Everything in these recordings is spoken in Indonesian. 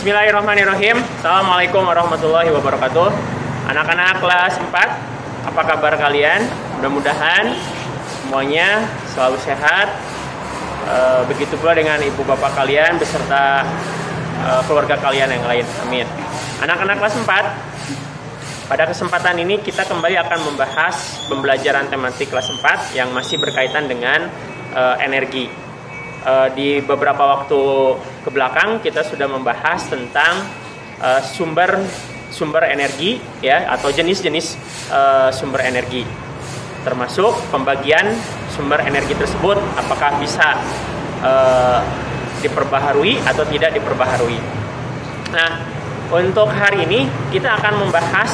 Bismillahirrahmanirrahim. Assalamualaikum warahmatullahi wabarakatuh. Anak-anak kelas 4, apa kabar kalian? Mudah-mudahan semuanya selalu sehat. Begitu pula dengan ibu bapak kalian beserta keluarga kalian yang lain. Amin. Anak-anak kelas 4, pada kesempatan ini kita kembali akan membahas pembelajaran tematik kelas 4 yang masih berkaitan dengan energi. Di beberapa waktu ke belakang kita sudah membahas tentang sumber energi ya, atau jenis-jenis sumber energi, termasuk pembagian sumber energi tersebut apakah bisa diperbaharui atau tidak diperbaharui. Nah, untuk hari ini kita akan membahas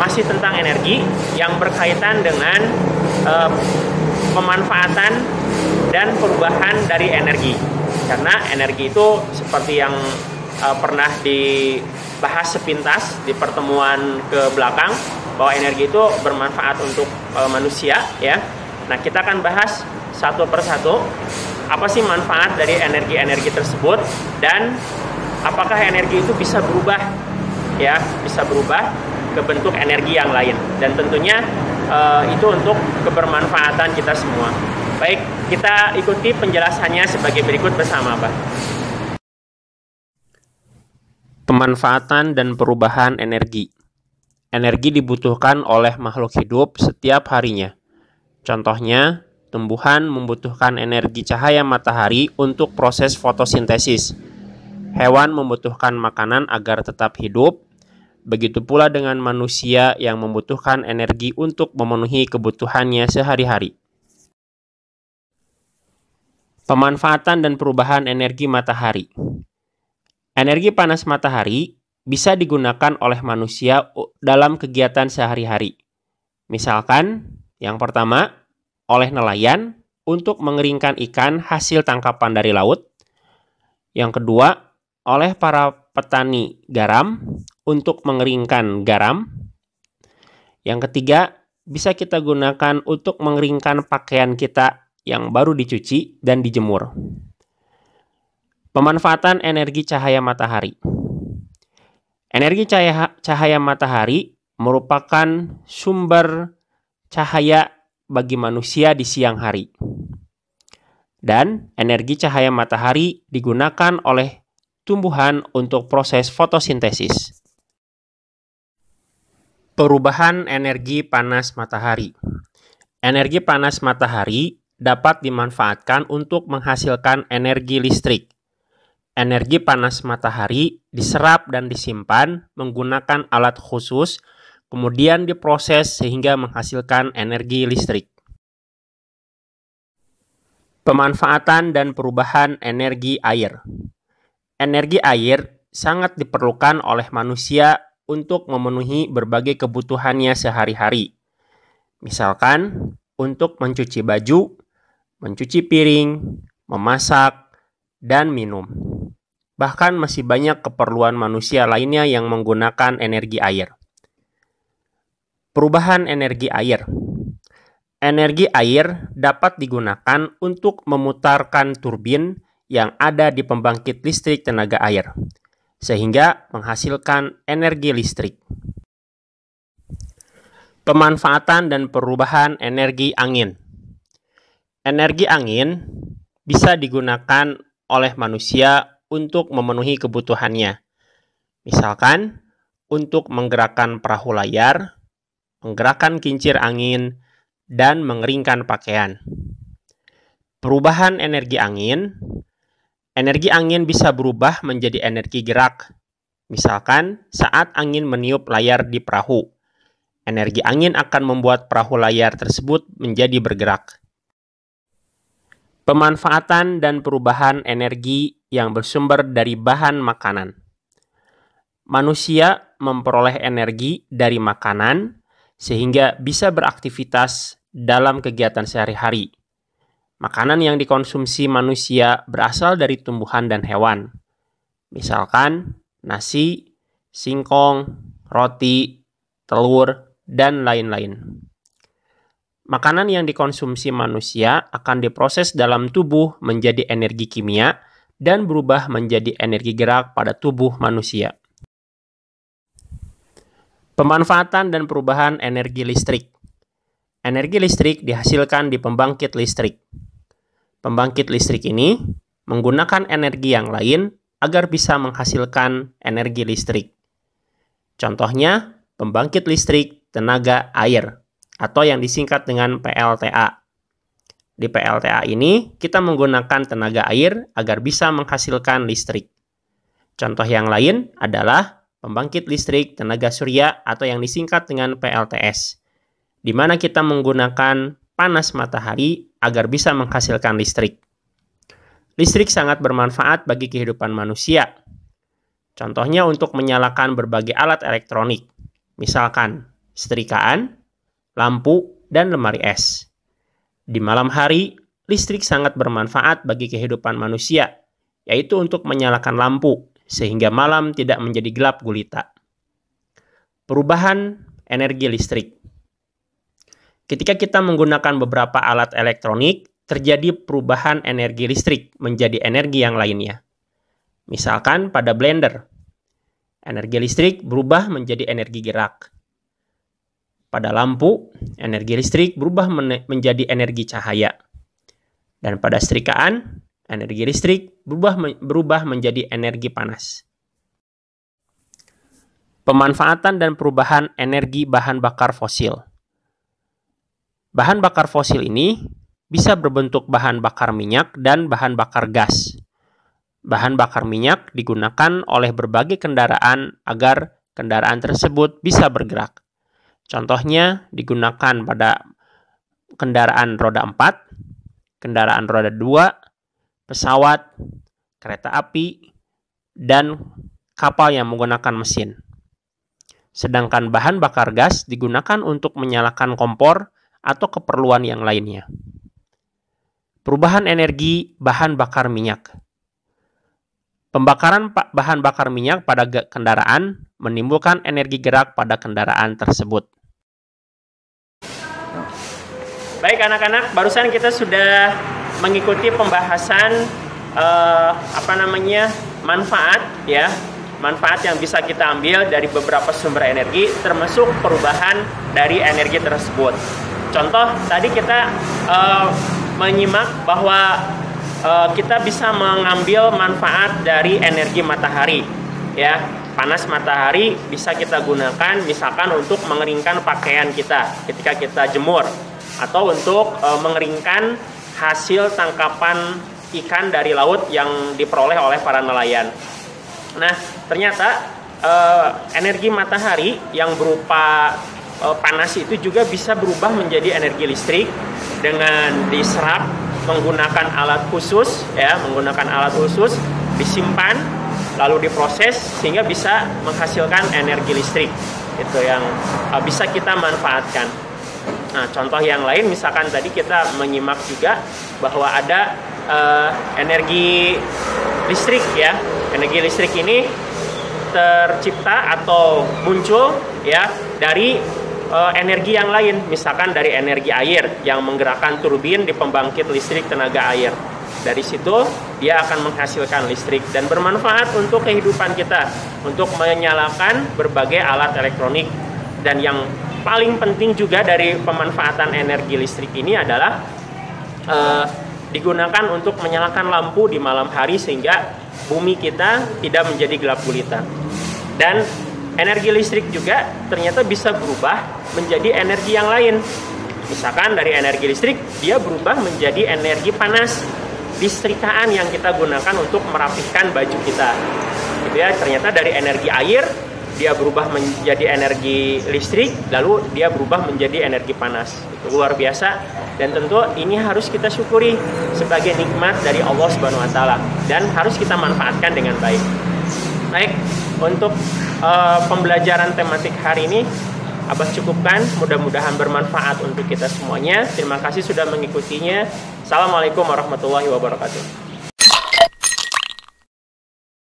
masih tentang energi yang berkaitan dengan pemanfaatan dan perubahan dari energi. Karena energi itu seperti yang pernah dibahas sepintas di pertemuan ke belakang, bahwa energi itu bermanfaat untuk manusia ya. Nah, kita akan bahas satu persatu apa sih manfaat dari energi-energi tersebut dan apakah energi itu bisa berubah ya, bisa berubah ke bentuk energi yang lain, dan tentunya itu untuk kebermanfaatan kita semua. Baik, kita ikuti penjelasannya sebagai berikut bersama, Pak. Pemanfaatan dan perubahan energi. Energi dibutuhkan oleh makhluk hidup setiap harinya. Contohnya, tumbuhan membutuhkan energi cahaya matahari untuk proses fotosintesis. Hewan membutuhkan makanan agar tetap hidup. Begitu pula dengan manusia yang membutuhkan energi untuk memenuhi kebutuhannya sehari-hari. Pemanfaatan dan perubahan energi matahari. Energi panas matahari bisa digunakan oleh manusia dalam kegiatan sehari-hari. Misalkan, yang pertama, oleh nelayan untuk mengeringkan ikan hasil tangkapan dari laut. Yang kedua, oleh para petani garam untuk mengeringkan garam. Yang ketiga, bisa kita gunakan untuk mengeringkan pakaian kita yang baru dicuci dan dijemur. Pemanfaatan energi cahaya matahari. Energi cahaya matahari merupakan sumber cahaya bagi manusia di siang hari. Dan energi cahaya matahari digunakan oleh tumbuhan untuk proses fotosintesis. Perubahan energi panas matahari. Energi panas matahari dapat dimanfaatkan untuk menghasilkan energi listrik. Energi panas matahari diserap dan disimpan menggunakan alat khusus, kemudian diproses sehingga menghasilkan energi listrik. Pemanfaatan dan perubahan energi air. Energi air sangat diperlukan oleh manusia untuk memenuhi berbagai kebutuhannya sehari-hari. Misalkan, untuk mencuci baju, mencuci piring, memasak, dan minum. Bahkan masih banyak keperluan manusia lainnya yang menggunakan energi air. Perubahan energi air. Energi air dapat digunakan untuk memutarkan turbin yang ada di pembangkit listrik tenaga air, sehingga menghasilkan energi listrik. Pemanfaatan dan perubahan energi angin. Energi angin bisa digunakan oleh manusia untuk memenuhi kebutuhannya. Misalkan, untuk menggerakkan perahu layar, menggerakkan kincir angin, dan mengeringkan pakaian. Perubahan energi angin bisa berubah menjadi energi gerak. Misalkan, saat angin meniup layar di perahu, energi angin akan membuat perahu layar tersebut menjadi bergerak. Pemanfaatan dan perubahan energi yang bersumber dari bahan makanan. Manusia memperoleh energi dari makanan sehingga bisa beraktivitas dalam kegiatan sehari-hari. Makanan yang dikonsumsi manusia berasal dari tumbuhan dan hewan. Misalkan nasi, singkong, roti, telur, dan lain-lain. Makanan yang dikonsumsi manusia akan diproses dalam tubuh menjadi energi kimia dan berubah menjadi energi gerak pada tubuh manusia. Pemanfaatan dan perubahan energi listrik. Energi listrik dihasilkan di pembangkit listrik. Pembangkit listrik ini menggunakan energi yang lain agar bisa menghasilkan energi listrik. Contohnya, pembangkit listrik tenaga air atau yang disingkat dengan PLTA. Di PLTA ini, kita menggunakan tenaga air agar bisa menghasilkan listrik. Contoh yang lain adalah pembangkit listrik tenaga surya atau yang disingkat dengan PLTS, di mana kita menggunakan panas matahari agar bisa menghasilkan listrik. Listrik sangat bermanfaat bagi kehidupan manusia. Contohnya untuk menyalakan berbagai alat elektronik, misalkan setrikaan, lampu, dan lemari es. Di malam hari, listrik sangat bermanfaat bagi kehidupan manusia, yaitu untuk menyalakan lampu, sehingga malam tidak menjadi gelap gulita. Perubahan energi listrik. Ketika kita menggunakan beberapa alat elektronik, terjadi perubahan energi listrik menjadi energi yang lainnya. Misalkan pada blender, energi listrik berubah menjadi energi gerak. Pada lampu, energi listrik berubah menjadi energi cahaya. Dan pada setrikaan, energi listrik berubah menjadi energi panas. Pemanfaatan dan perubahan energi bahan bakar fosil. Bahan bakar fosil ini bisa berbentuk bahan bakar minyak dan bahan bakar gas. Bahan bakar minyak digunakan oleh berbagai kendaraan agar kendaraan tersebut bisa bergerak. Contohnya digunakan pada kendaraan roda 4, kendaraan roda 2, pesawat, kereta api, dan kapal yang menggunakan mesin. Sedangkan bahan bakar gas digunakan untuk menyalakan kompor atau keperluan yang lainnya. Perubahan energi bahan bakar minyak. Pembakaran bahan bakar minyak pada kendaraan menimbulkan energi gerak pada kendaraan tersebut. Baik anak-anak, barusan kita sudah mengikuti pembahasan manfaat ya. Manfaat yang bisa kita ambil dari beberapa sumber energi, termasuk perubahan dari energi tersebut. Contoh, tadi kita menyimak bahwa kita bisa mengambil manfaat dari energi matahari. Ya, panas matahari bisa kita gunakan misalkan untuk mengeringkan pakaian kita ketika kita jemur, atau untuk mengeringkan hasil tangkapan ikan dari laut yang diperoleh oleh para nelayan. Nah, ternyata energi matahari yang berupa panas itu juga bisa berubah menjadi energi listrik dengan diserap menggunakan alat khusus, disimpan lalu diproses sehingga bisa menghasilkan energi listrik. Itu yang bisa kita manfaatkan. Nah, contoh yang lain misalkan tadi kita menyimak juga bahwa ada energi listrik ya. Energi listrik ini tercipta atau muncul ya dari energi yang lain, misalkan dari energi air yang menggerakkan turbin di pembangkit listrik tenaga air. Dari situ dia akan menghasilkan listrik dan bermanfaat untuk kehidupan kita, untuk menyalakan berbagai alat elektronik. Dan yang paling penting juga dari pemanfaatan energi listrik ini adalah digunakan untuk menyalakan lampu di malam hari sehingga bumi kita tidak menjadi gelap gulita. Dan energi listrik juga ternyata bisa berubah menjadi energi yang lain. Misalkan dari energi listrik dia berubah menjadi energi panas di setrikaan yang kita gunakan untuk merapihkan baju kita. Gitu ya, ternyata dari energi air dia berubah menjadi energi listrik, lalu dia berubah menjadi energi panas. Itu luar biasa, dan tentu ini harus kita syukuri sebagai nikmat dari Allah Subhanahu wa taala dan harus kita manfaatkan dengan baik. Baik, untuk pembelajaran tematik hari ini Abah cukupkan, mudah-mudahan bermanfaat untuk kita semuanya. Terima kasih sudah mengikutinya. Assalamualaikum warahmatullahi wabarakatuh.